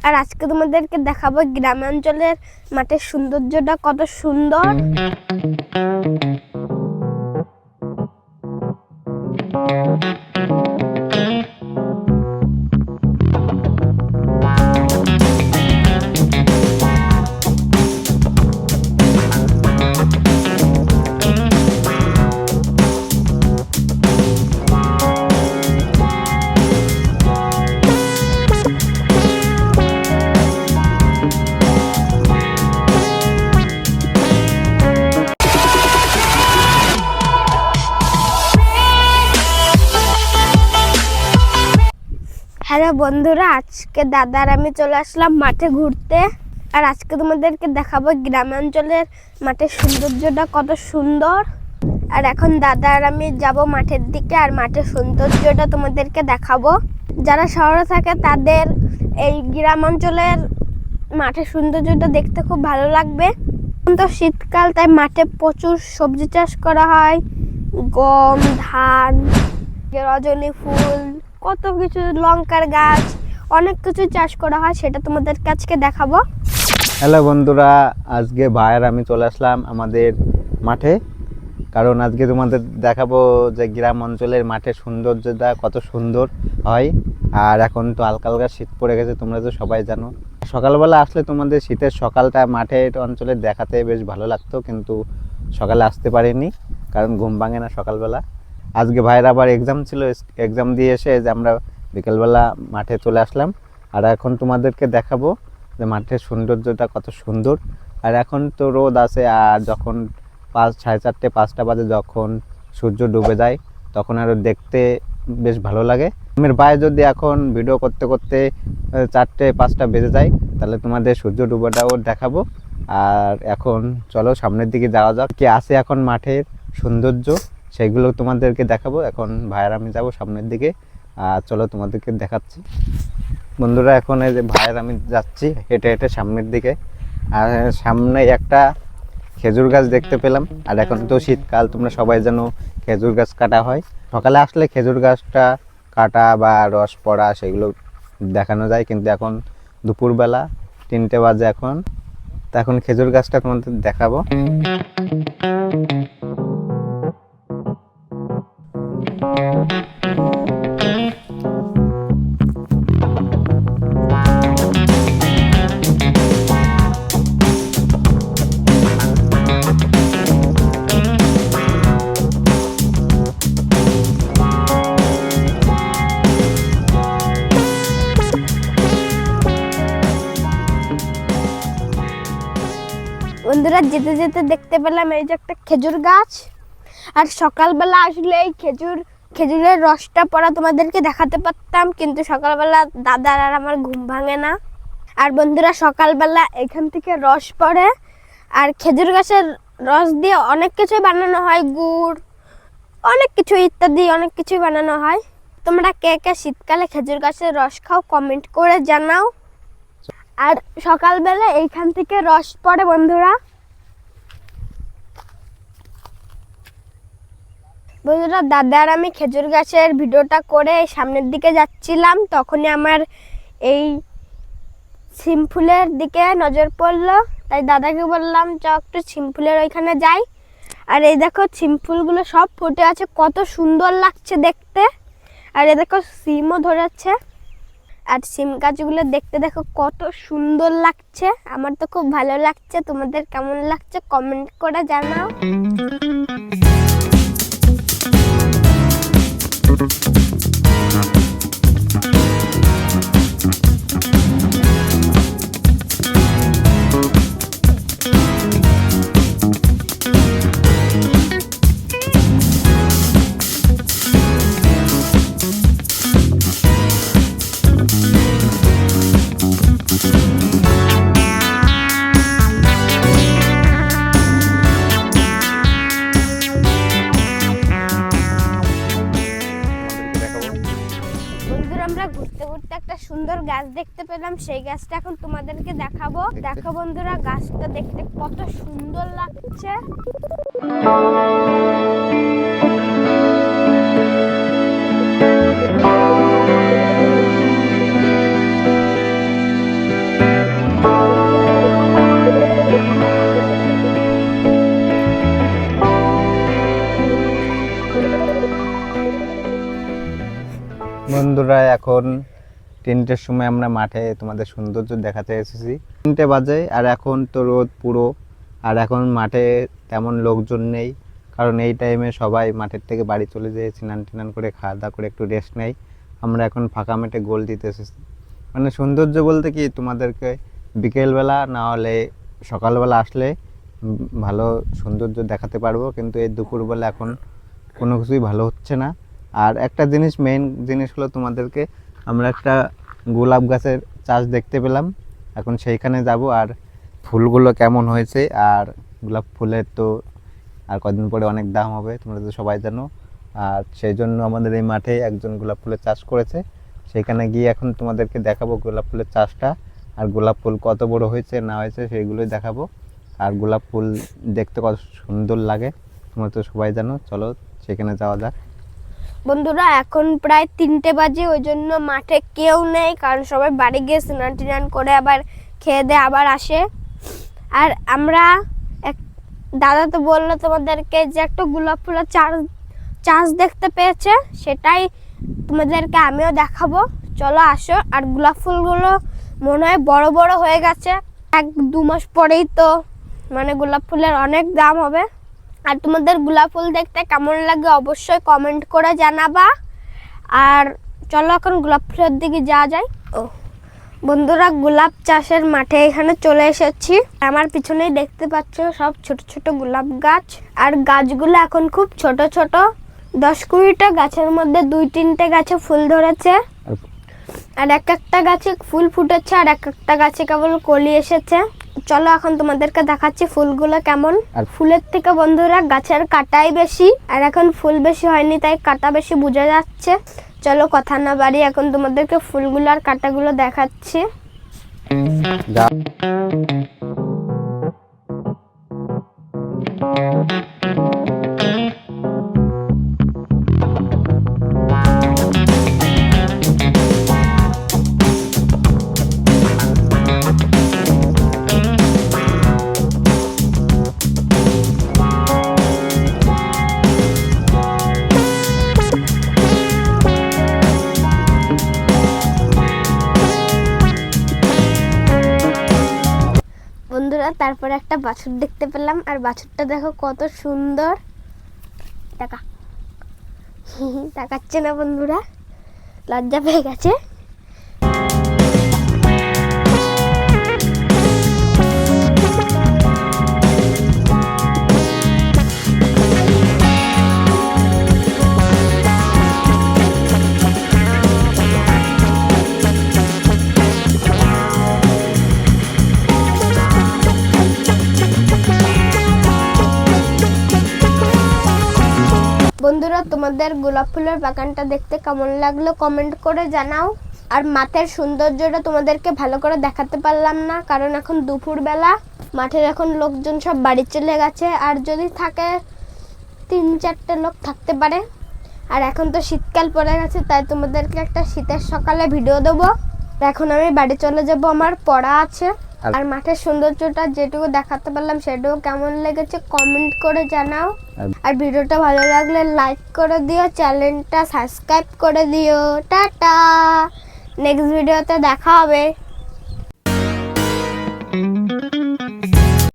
আর আজকে তোমাদেরকে দেখাবো গ্রামাঞ্চলের মাঠের সৌন্দর্যটা কত সুন্দর। হ্যালো বন্ধুরা, আজকে দাদার আমি চলে আসলাম মাঠে ঘুরতে। আর আজকে তোমাদেরকে দেখাবো গ্রামাঞ্চলের মাঠের সৌন্দর্যটা কত সুন্দর। আর এখন দাদা আর আমি যাব মাঠের দিকে, আর মাঠের সৌন্দর্যটা তোমাদেরকে দেখাবো। যারা শহরে থাকে তাদের এই গ্রামাঞ্চলের মাঠের সৌন্দর্যটা দেখতে খুব ভালো লাগবে। এখন তো শীতকাল, তাই মাঠে প্রচুর সবজি চাষ করা হয়, গম, ধান, রজনী ফুল, কত কিছু, লঙ্কার গাছ, অনেক কিছু চাষ করা হয়, সেটা তোমাদের কাছে দেখাবো। হ্যালো বন্ধুরা, আজকে ভাইয়ের আমি চলে আসলাম আমাদের মাঠে, কারণ আজকে তোমাদের দেখাবো যে গ্রাম অঞ্চলের মাঠের সৌন্দর্যটা কত সুন্দর হয়। আর এখন তো হালকা হালকা শীত পড়ে গেছে, তোমরা তো সবাই জানো। সকালবেলা আসলে তোমাদের শীতের সকালটা মাঠের অঞ্চলে দেখাতে বেশ ভালো লাগতো, কিন্তু সকালে আসতে পারিনি কারণ ঘুম ভাঙে না সকালবেলা। আজকে ভাইয়ের আবার এক্সাম ছিল, এক্সাম দিয়ে এসে যে আমরা বিকেলবেলা মাঠে চলে আসলাম। আর এখন তোমাদেরকে দেখাবো যে মাঠের সৌন্দর্যটা কত সুন্দর। আর এখন তো রোদ আছে, আর যখন 4:30 5টা বাজে যখন সূর্য ডুবে যায় তখন আরও দেখতে বেশ ভালো লাগে। আমার ভাই যদি এখন ভিডিও করতে করতে 4টে 5টা বেজে যায় তাহলে তোমাদের সূর্য ডুবাটাও দেখাবো। আর এখন চলো সামনের দিকে যাওয়া যাক, কি আছে এখন মাঠের সৌন্দর্য সেগুলো তোমাদেরকে দেখাবো। এখন ভাইয়ের আমি যাব সামনের দিকে, আর চলো তোমাদেরকে দেখাচ্ছি। বন্ধুরা, এখন এই যে ভাইয়ের আমি যাচ্ছি হেঁটে হেঁটে সামনের দিকে, আর সামনে একটা খেজুর গাছ দেখতে পেলাম। আর এখন তো শীতকাল, তোমরা সবাই জানো খেজুর গাছ কাটা হয়। সকালে আসলে খেজুর গাছটা কাটা বা রস পড়া সেগুলো দেখানো যায়, কিন্তু এখন দুপুরবেলা 3টে বাজে এখন, তো এখন খেজুর গাছটা তোমাদের দেখাবো। বন্ধুরা, যেতে যেতে দেখতে পেলাম এই যে একটা খেজুর গাছ। আর সকালবেলা আসলে এই খেজুরের রসটা পড়া তোমাদেরকে দেখাতে পারতাম, কিন্তু সকালবেলা দাদার আর আমার ঘুম ভাঙে না। আর বন্ধুরা, সকালবেলা এখান থেকে রস পড়ে, আর খেজুর গাছের রস দিয়ে অনেক কিছুই বানানো হয়, গুড়, অনেক কিছু ইত্যাদি অনেক কিছুই বানানো হয়। তোমরা কে কে শীতকালে খেজুর গাছের রস খাও কমেন্ট করে জানাও। আর সকালবেলা এইখান থেকে রস পড়ে বন্ধুরা। দাদা আর আমি খেজুর গাছের ভিডিওটা করে সামনের দিকে যাচ্ছিলাম, তখনই আমার এই শিম ফুলের দিকে নজর পড়লো, তাই দাদাকে বললাম চ একটু শিম ফুলের ওইখানে যাই। আর এই দেখো শিম ফুলগুলো সব ফুটে আছে, কত সুন্দর লাগছে দেখতে। আর এই দেখো শিমও ধরেছে, আর শিম গাছগুলো দেখতে দেখো কত সুন্দর লাগছে। আমার তো খুব ভালো লাগছে, তোমাদের কেমন লাগছে কমেন্ট করে জানাও। আমরা ঘুরতে ঘুরতে একটা সুন্দর গাছ দেখতে পেলাম, সেই গাছটা এখন তোমাদেরকে দেখাবো। দেখো বন্ধুরা, গাছটা দেখতে কত সুন্দর লাগছে। এখন 3টের সময় আমরা মাঠে তোমাদের সৌন্দর্য দেখাতে এসেছি। 3টে বাজে আর এখন তো রোদ পুরো, আর এখন মাঠে তেমন লোকজন নেই, কারণ এই টাইমে সবাই মাঠের থেকে বাড়ি চলে যায়, স্নান টান করে খাওয়া দাওয়া করে একটু রেস্ট নেয়। আমরা এখন ফাঁকা মাঠে গোল দিতে এসেছি। মানে সৌন্দর্য বলতে কি, তোমাদেরকে বিকেলবেলা না হলে সকালবেলা আসলে ভালো সৌন্দর্য দেখাতে পারবো, কিন্তু এই দুপুরবেলা এখন কোনো কিছুই ভালো হচ্ছে না। আর একটা জিনিস, মেইন জিনিস হলো তোমাদেরকে আমরা একটা গোলাপ গাছের চাষ দেখতে পেলাম, এখন সেইখানে যাব। আর ফুলগুলো কেমন হয়েছে, আর গোলাপ ফুলের তো আর কদিন পরে অনেক দাম হবে, তোমরা তো সবাই জানো। আর সেই জন্য আমাদের এই মাঠে একজন গোলাপ ফুলের চাষ করেছে, সেখানে গিয়ে এখন তোমাদেরকে দেখাবো গোলাপ ফুলের চাষটা, আর গোলাপ ফুল কত বড় হয়েছে না হয়েছে সেইগুলোই দেখাবো। আর গোলাপ ফুল দেখতে কত সুন্দর লাগে তোমরা তো সবাই জানো। চলো সেখানে যাওয়া যাক। বন্ধুরা এখন প্রায় 3টে বাজে, ওই জন্য মাঠে কেউ নেই, কারণ সবাই বাড়ি গিয়ে স্নান টান করে আবার খেয়ে দিয়ে আবার আসে। আর আমরা দাদা তো বললো তোমাদেরকে যে একটা গোলাপ ফুলের চাষ দেখতে পেয়েছে, সেটাই তোমাদেরকে আমিও দেখাবো। চলো আসো। আর গোলাপ ফুলগুলো মনে হয় বড় বড় হয়ে গেছে, 1-2 মাস পরেই তো মানে গোলাপ ফুলের অনেক দাম হবে। আর তোমাদের গোলাপ ফুল দেখতে কেমন লাগে অবশ্যই কমেন্ট করে জানাবা। আর চলো এখন গোলাপ ফুলের দিকে যাওয়া যায়। বন্ধুরা গোলাপ চাষের মাঠে এখানে চলে এসেছি। আমার পিছনেই দেখতে পাচ্ছ সব ছোট ছোট গোলাপ গাছ, আর গাছগুলো এখন খুব ছোট ছোট। 10-20টা গাছের মধ্যে 2-3টে গাছে ফুল ধরেছে, আর একটা গাছে ফুল ফুটেছে, আর একটা গাছে কেবল কলি এসেছে। চলো এখন তোমাদেরকে দেখাচ্ছি ফুলগুলো কেমন। আর ফুলের থেকে বন্ধুরা গাছের কাটাই বেশি, আর এখন ফুল বেশি হয়নি তাই কাটা বেশি বোঝা যাচ্ছে। চলো কথা না বাড়ি এখন তোমাদেরকে ফুলগুলো আর কাটাগুলো দেখাচ্ছি। বন্ধুরা তারপরে একটা বাছুর দেখতে পেলাম, আর বাছুরটা দেখো কত সুন্দর। তাকাচ্ছে না বন্ধুরা, লজ্জা পেয়ে গেছে। বন্ধুরা তোমাদের গোলাপ ফুলের বাগানটা দেখতে কেমন লাগলো কমেন্ট করে জানাও। আর মাঠের সৌন্দর্যটা তোমাদেরকে ভালো করে দেখাতে পারলাম না, কারণ এখন দুপুরবেলা, মাঠের এখন লোকজন সব বাড়ি চলে গেছে, আর যদি থাকে 3-4টে লোক থাকতে পারে। আর এখন তো শীতকাল পড়ে গেছে, তাই তোমাদেরকে একটা শীতের সকালে ভিডিও দেবো। এখন আমি বাড়ি চলে যাব, আমার পড়া আছে। আর মাঠের সৌন্দর্যটা যেটুকু দেখাতে পারলাম সেটুকু কেমন লেগেছে কমেন্ট করে জানাও। আর ভিডিওটা ভালো লাগলে লাইক করে দিও, চ্যানেলটা সাবস্ক্রাইব করে দিও। টাটা, নেক্সট ভিডিওতে দেখা হবে।